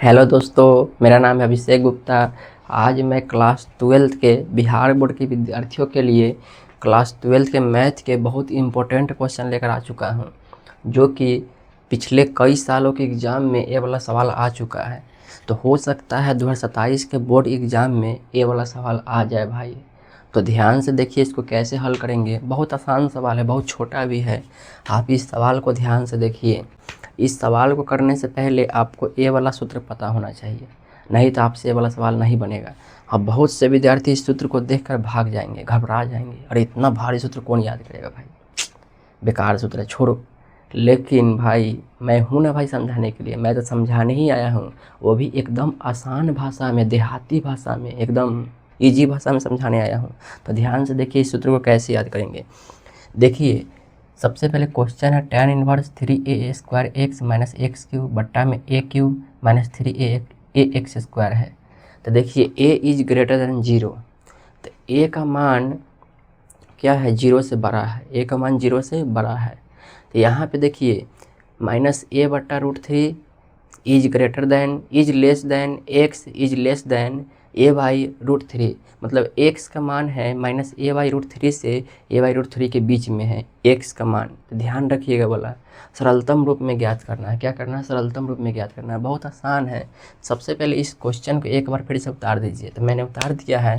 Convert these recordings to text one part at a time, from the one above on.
Hello दोस्तों, मेरा नाम है अभिषेक गुप्ता। आज मैं क्लास 12th के बिहार बोर्ड के विद्यार्थियों के लिए क्लास 12th के मैथ के बहुत इम्पोर्टेंट क्वेश्चन लेकर आ चुका हूं, जो कि पिछले कई सालों के एग्ज़ाम में ये वाला सवाल आ चुका है। तो हो सकता है 2027 के बोर्ड एग्ज़ाम में ये वाला सवाल आ जाए भाई। तो ध्यान से देखिए इसको कैसे हल करेंगे। बहुत आसान सवाल है, बहुत छोटा भी है। आप इस सवाल को ध्यान से देखिए। इस सवाल को करने से पहले आपको ये वाला सूत्र पता होना चाहिए, नहीं तो आपसे ये वाला सवाल नहीं बनेगा। अब बहुत से विद्यार्थी इस सूत्र को देखकर भाग जाएंगे, घबरा जाएंगे, अरे इतना भारी सूत्र कौन याद करेगा भाई, बेकार सूत्र है, छोड़ो। लेकिन भाई मैं हूँ ना भाई समझाने के लिए, मैं तो समझाने ही आया हूँ, वो भी एकदम आसान भाषा में, देहाती भाषा में, एकदम ईजी भाषा में समझाने आया हूँ। तो ध्यान से देखिए इस सूत्र को कैसे याद करेंगे। देखिए सबसे पहले क्वेश्चन है tan inverse 3a² x minus x cube बट्टा में a cube minus 3a x² है। तो देखिए a इज ग्रेटर देन 0, तो a का मान क्या है, 0 से बड़ा है, a का मान 0 से बड़ा है। तो यहाँ पे देखिए माइनस a बट्टा √3 is greater than, is less than, x is less than a/√3, मतलब x का मान है माइनस a/√3 से a/√3 के बीच में है x का मान। तो ध्यान रखिएगा, बोला सरलतम रूप में ज्ञात करना है। क्या करना है, सरलतम रूप में ज्ञात करना है। बहुत आसान है। सबसे पहले इस क्वेश्चन को एक बार फिर से उतार दीजिए। तो मैंने उतार दिया है।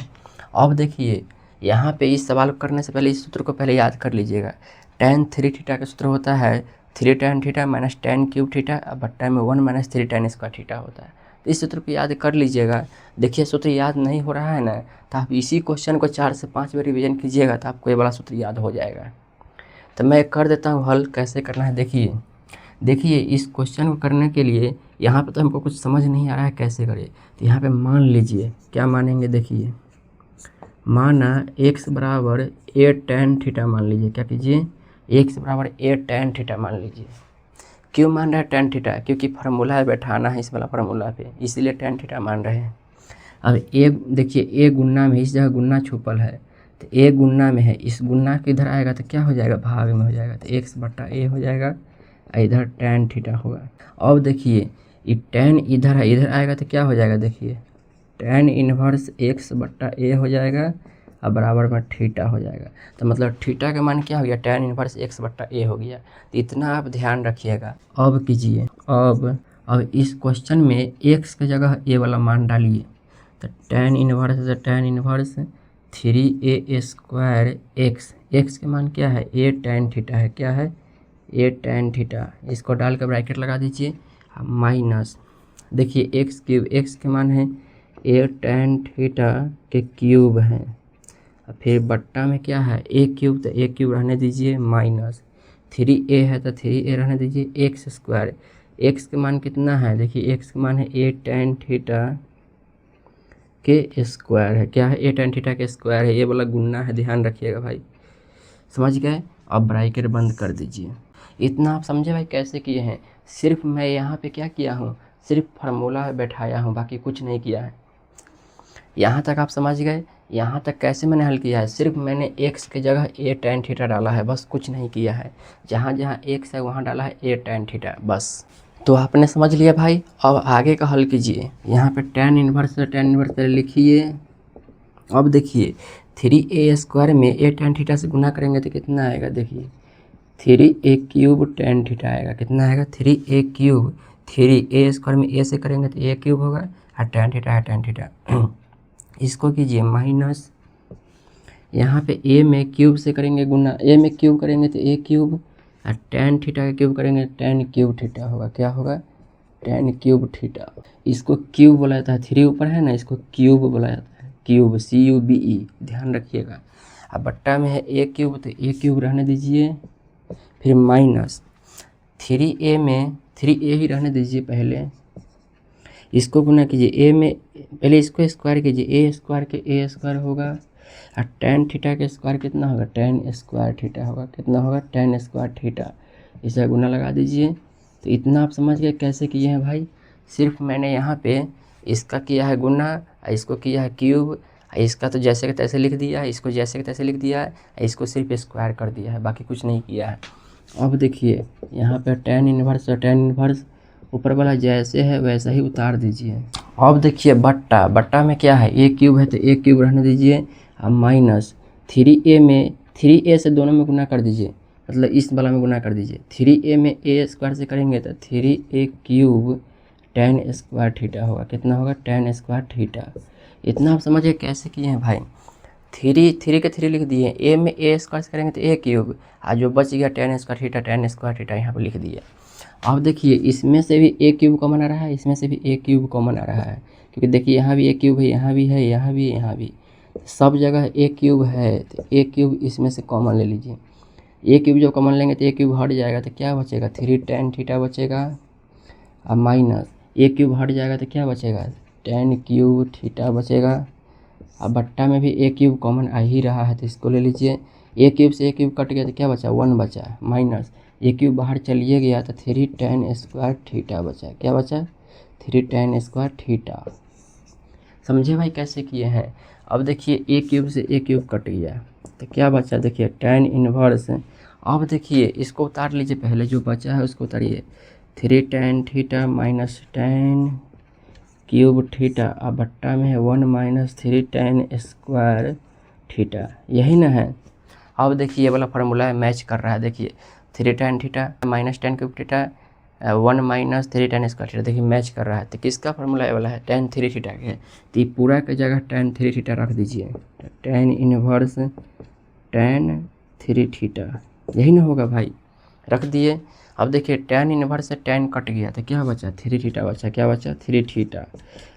अब देखिए यहाँ पे इस सवाल को करने से पहले इस सूत्र को पहले याद कर लीजिएगा। tan 3 का सूत्र होता है 3 tan theta minus tan cube theta बट्टा में 1 माइनस 3 tan स्क्वायर थीटा होता है। तो इस सूत्र को याद कर लीजिएगा। देखिए सूत्र याद नहीं हो रहा है ना, तो आप इसी क्वेश्चन को 4 से 5 बार रिवीजन कीजिएगा, तो आपको ये वाला सूत्र याद हो जाएगा। तो मैं कर देता हूँ हल, कैसे करना है देखिए इस क्वेश्चन को करने के लिए यहाँ पे तो हमको कुछ समझ नहीं आ रहा है कैसे करें। तो यहाँ पे मान लीजिए, क्या मानेंगे, देखिए माना x बराबर a tan थीटा मान लीजिए। क्या कीजिए, x बराबर a tan थीटा मान लीजिए। क्यों मान रहा है tan थीटा, क्योंकि फार्मूला है, बैठाना है इस वाला फार्मूला पे, इसीलिए tan थीटा मान रहे हैं। अब ए देखिए ए गुन्ना में, इस जगह गुन्ना छुपल है, तो ए गुन्ना में है, इस गुन्ना के इधर आएगा तो क्या हो जाएगा, भाग में हो जाएगा, तो x बट्टा a हो जाएगा, इधर tan थीटा होगा। अब देखिए ये tan इधर है, इधर आएगा तो क्या हो जाएगा, देखिए tan इनवर्स x बट्टा a हो जाएगा और बराबर में थीटा हो जाएगा। तो मतलब थीटा का मान क्या हो गया, tan इनवर्स x बट्टा a हो गया। तो इतना आप ध्यान रखिएगा। अब कीजिए, अब इस क्वेश्चन में x की जगह a वाला मान डालिए। तो tan इनवर्स 3a² x के मान क्या है, a tan थीटा है, क्या है, a tan थीटा। इसको डाल कर ब्रैकेट लगा दीजिए, माइनस देखिए x के मान है a tan थीटा के क्यूब है, और फिर बट्टा में क्या है a क्यूब, तो a क्यूब रहने दीजिए, माइनस 3a है तो 3a रहने दीजिए, x²। x के मान कितना है, देखिए x के मान है a tan थीटा के स्क्वायर है, क्या है, a tan थीटा के स्क्वायर है, ये वाला गुन्ना है, ध्यान रखिएगा भाई, समझ गए। अब ब्रैकेट बंद कर दीजिए। इतना आप समझे भाई कैसे किए हैं। सिर्फ मैं यहाँ पे क्या किया हूँ, सिर्फ फार्मूला बैठाया हूँ, बाकी कुछ नहीं किया है। यहाँ तक आप समझ गए। यहाँ तक कैसे मैंने हल किया है, सिर्फ मैंने x की जगह a tan थीटा डाला है, बस कुछ नहीं किया है। जहाँ जहाँ x है वहाँ डाला है a tan थीटा, बस। तो आपने समझ लिया भाई। अब आगे का हल कीजिए। यहाँ पे tan इनवर्स पहले लिखिए। अब देखिए 3a² में a tan थीटा से गुना करेंगे तो कितना आएगा, देखिए 3a³ tan थीटा आएगा, कितना आएगा, 3a³। 3a² में a से करेंगे तो a³ होगा, और tan थीटा है tan थीटा। इसको कीजिए माइनस, यहाँ पे a में क्यूब से करेंगे गुना, a में क्यूब करेंगे तो a³, और tan थीटा का क्यूब करेंगे tan क्यूब थीटा होगा, क्या होगा, tan क्यूब थीटा। इसको क्यूब बोला जाता है, 3 ऊपर है ना, इसको क्यूब बोला जाता है, क्यूब CUBE, ध्यान रखिएगा। अब बट्टा में है a³ तो a³ रहने दीजिए, फिर माइनस 3a में 3a ही रहने दीजिए पहले, इसको गुना कीजिए, a में पहले इसको स्क्वायर कीजिए, a² के a² होगा, और tan थीटा के स्क्वायर कितना होगा, tan² थीटा होगा, कितना होगा, tan² थीटा। इसे गुना लगा दीजिए। तो इतना आप समझ गए कैसे किए हैं भाई। सिर्फ मैंने यहाँ पे इसका किया है गुना, इसको किया है क्यूब, इसका तो जैसे के तैसे लिख दिया है, इसको जैसे के तैसे लिख दिया है, इसको सिर्फ स्क्वायर कर दिया है, बाकी कुछ नहीं किया है। अब देखिए यहाँ पे tan इनवर्स ऊपर वाला जैसे है वैसा ही उतार दीजिए। अब देखिए बट्टा, बट्टा में क्या है, ए क्यूब है तो ए क्यूब रहने दीजिए। अब माइनस 3a में 3a से दोनों में गुना कर दीजिए, मतलब इस वाला में गुना कर दीजिए। 3a में a स्क्वायर से करेंगे तो 3a cube tan square theta होगा। कितना होगा, tan स्क्वायर थीटा। इतना आप समझिए कैसे किए हैं भाई। 3 के 3 लिख दिए, a में a स्क्वायर से करेंगे तो a क्यूब, आज जो बच गया tan square theta, tan square theta यहाँ पर लिख दिए। अब देखिए इसमें से भी a क्यूब कॉमन आ रहा है, इसमें से भी a क्यूब कॉमन आ रहा है, क्योंकि देखिए यहाँ भी a क्यूब है, यहाँ भी है, यहाँ भी, यहाँ भी, सब जगह a क्यूब है। तो a क्यूब इसमें से कॉमन ले लीजिए। a क्यूब जब कॉमन लेंगे तो a क्यूब हट जाएगा तो क्या बचेगा, 3 tan थीटा बचेगा। अब माइनस a क्यूब हट जाएगा तो क्या बचेगा, tan क्यूब थीटा बचेगा। अब बट्टा में भी a क्यूब कॉमन आ ही रहा है तो इसको ले लीजिए। a क्यूब से a क्यूब कट गया तो क्या बचा, 1 बचा, माइनस a क्यूब बाहर चलिए गया तो 3 tan स्क्वायर थीटा बचा। क्या बचा, 3 tan स्क्वायर थीटा। समझे भाई कैसे किए हैं। अब देखिए a क्यूब से a क्यूब कट गया तो क्या बचा, देखिए tan इनवर्स। अब देखिए इसको उतार लीजिए, पहले जो बचा है उसको उतारिए। 3 tan theta minus tan cube theta. अब बट्टा में है 1 माइनस 3 tan स्क्वायर थीटा, यही ना है। अब देखिए ये वाला फार्मूला है, मैच कर रहा है। देखिए 3 tan theta minus tan cube theta 1 minus 3 tan square theta, देखिए मैच कर रहा है। तो किसका फार्मूला ये वाला है, tan 3 थीटा के। तो ये पूरा की जगह tan 3 थीटा रख दीजिए, tan इनवर्स tan 3 थीटा, यही ना होगा भाई, रख दिए। अब देखिए tan इनवर्स से tan कट गया तो क्या बचा, 3 थीटा बचा। क्या बचा, 3 थीटा।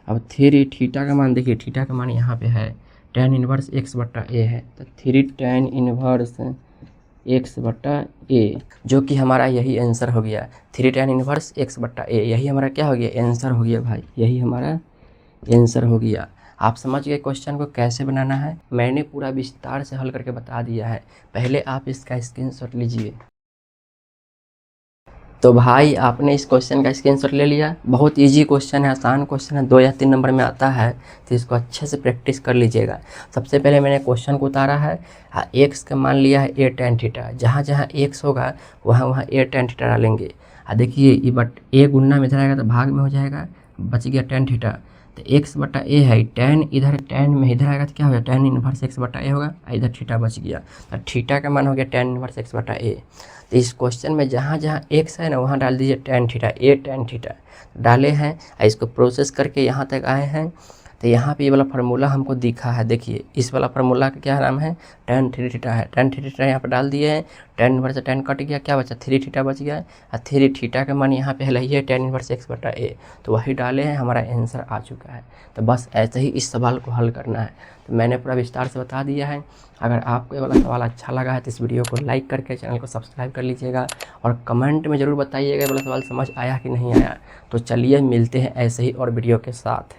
अब 3 थीटा का मान देखिए, थीटा का मान यहाँ पे है, tan इनवर्स x बट्टा a है, तो 3 tan इनवर्स x बट्टा a, जो कि हमारा यही आंसर हो गया। 3 tan इनवर्स x बट्टा a, यही हमारा क्या हो गया, आंसर हो गया भाई, यही हमारा आंसर हो गया। आप समझ गए क्वेश्चन को कैसे बनाना है, मैंने पूरा विस्तार से हल करके बता दिया है। पहले आप इसका स्क्रीनशॉट लीजिए। तो भाई आपने इस क्वेश्चन का स्क्रीनशॉट ले लिया। बहुत इजी क्वेश्चन है, आसान क्वेश्चन है, 2 या 3 नंबर में आता है, तो इसको अच्छे से प्रैक्टिस कर लीजिएगा। सबसे पहले मैंने क्वेश्चन को उतारा है, एक्स का मान लिया है a tan थीटा। जहाँ जहाँ एक्स होगा वहाँ वहाँ a tan थीटा डालेंगे। देखिए ये बट a गुना में इधर आएगा तो भाग में हो जाएगा, बच गया tan थीटा। तो x बटा a है, tan इधर tan में इधर आएगा तो क्या होगा, tan इनवर्स x बटा a होगा, इधर थीटा बच गया। तो थीटा का मान हो गया tan इनवर्स x बटा a। तो इस क्वेश्चन में जहाँ जहाँ x है ना वहाँ डाल दीजिए tan theta, a tan theta डाले हैं। इसको प्रोसेस करके यहाँ तक आए हैं। तो यहाँ पे ये वाला फार्मूला हमको दिखा है, देखिए इस वाला फार्मूला का क्या नाम है, tan 3 थीटा है। tan 3 थीटा यहाँ पर डाल दिए हैं, tan इनवर्स से tan कट गया, क्या बचा, 3 थीटा बच गया। और 3 थीटा का मान यहाँ पे है ही है tan इनवर्स x बटा a, तो वही डाले हैं, हमारा आंसर आ चुका है। तो बस ऐसे ही इस सवाल को हल करना है। तो मैंने पूरा विस्तार से बता दिया है। अगर आपको ये वाला सवाल अच्छा लगा है तो इस वीडियो को लाइक करके चैनल को सब्सक्राइब कर लीजिएगा, और कमेंट में ज़रूर बताइएगा ये वाला सवाल समझ आया कि नहीं आया। तो चलिए मिलते हैं ऐसे ही और वीडियो के साथ।